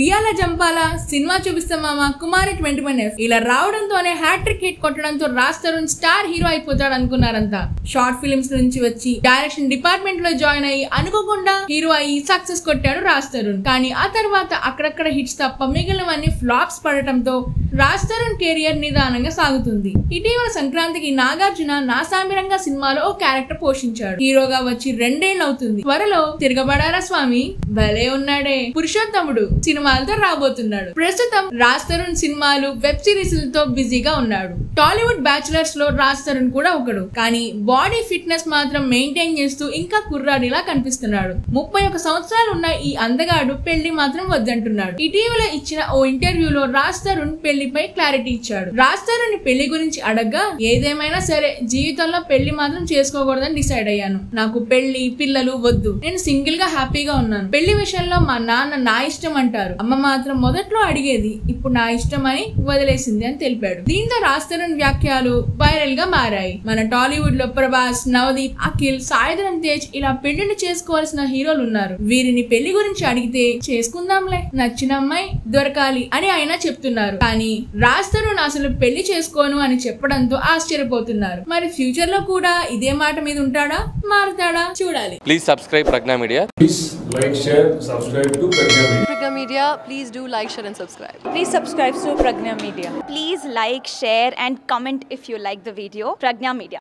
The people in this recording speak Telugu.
ఉయ్యాల జంపాల సినిమా చూపిస్తామా కుమారి 21F ఇలా రావడంతోనే హ్యాట్రిక్ హిట్ కొట్టడంతో రాజ్ తరుణ్ స్టార్ హీరో అయిపోతాడు అనుకున్నారంతా. షార్ట్ ఫిలిమ్స్ నుంచి వచ్చి డైరెక్షన్ డిపార్ట్మెంట్ లో జాయిన్ అయ్యి అనుకోకుండా హీరో అయ్యి సక్సెస్ కొట్టాడు రాజ్ తరుణ్. కానీ ఆ తర్వాత అక్కడక్కడ హిట్స్ తప్ప మిగిలినవన్నీ ఫ్లాప్స్ పడటంతో రాజ్ తరుణ్ కెరియర్ నిదానంగా సాగుతుంది. ఇటీవల సంక్రాంతికి నాగార్జున నా సామిరంగా సినిమాలో ఓ క్యారెక్టర్ పోషించాడు. హీరోగా వచ్చి 2 ఏళ్ళు అవుతుంది. త్వరలో తిరగబడారా స్వామి భలే ఉన్నాడే పురుషోత్తముడు సినిమాలతో రాబోతున్నాడు. ప్రస్తుతం రాజ్ తరుణ్ సినిమాలు వెబ్ సిరీస్ లతో బిజీగా ఉన్నాడు. టాలీవుడ్ బ్యాచులర్స్ లో రాజ్ తరుణ్ కూడా ఒకడు. కానీ బాడీ ఫిట్నెస్ మాత్రం మెయింటైన్ చేస్తూ ఇంకా కుర్రాడిలా కనిపిస్తున్నాడు. 31 సంవత్సరాలు ఉన్న ఈ అందగాడు పెళ్లి మాత్రం వద్దంటున్నాడు. ఇటీవల ఇచ్చిన ఓ ఇంటర్వ్యూలో రాజ్ తరుణ్ పెళ్లిపై క్లారిటీ ఇచ్చాడు. రాజ్ తరుణ్ పెళ్లి గురించి అడగ్గా ఏదేమైనా సరే జీవితంలో పెళ్లి మాత్రం చేసుకోకూడదని డిసైడ్ అయ్యాను. నాకు పెళ్లి పిల్లలు వద్దు. నేను సింగిల్ గా హ్యాపీగా ఉన్నాను. పెళ్లి విషయంలో మా నాన్న నా ఇష్టం అంటారు. అమ్మ మాత్రం మొదట్లో అడిగేది, ఇప్పుడు నా ఇష్టం అని వదిలేసింది అని తెలిపాడు. దీంతో రాజ్ తరుణ్ వ్యాఖ్యలు వైరల్ గా మారాయి. మన టాలీవుడ్ లో ప్రభాస్, నవదీప్, అఖిల్, సాయిధరం తేజ్ ఇలా పెళ్లిని చేసుకోవాల్సిన హీరోలు ఉన్నారు. వీరిని పెళ్లి గురించి అడిగితే చేసుకుందాంలే, నచ్చిన అమ్మాయి దొరకాలి అని ఆయన చెప్తున్నారు. కానీ రాజ్ తరుణ్ అసలు పెళ్లి చేసుకోను అని చెప్పడంతో ఆశ్చర్యపోతున్నారు. మరి ఫ్యూచర్ లో కూడా ఇదే మాట మీద ఉంటాడా, మారుతాడా చూడాలి. Please subscribe Pragna media. Please like, share, subscribe to Pragna Media. Pragna Media, please do like, share and subscribe. Please subscribe to Pragna Media. Please like, share and comment if you like the video. Pragna Media.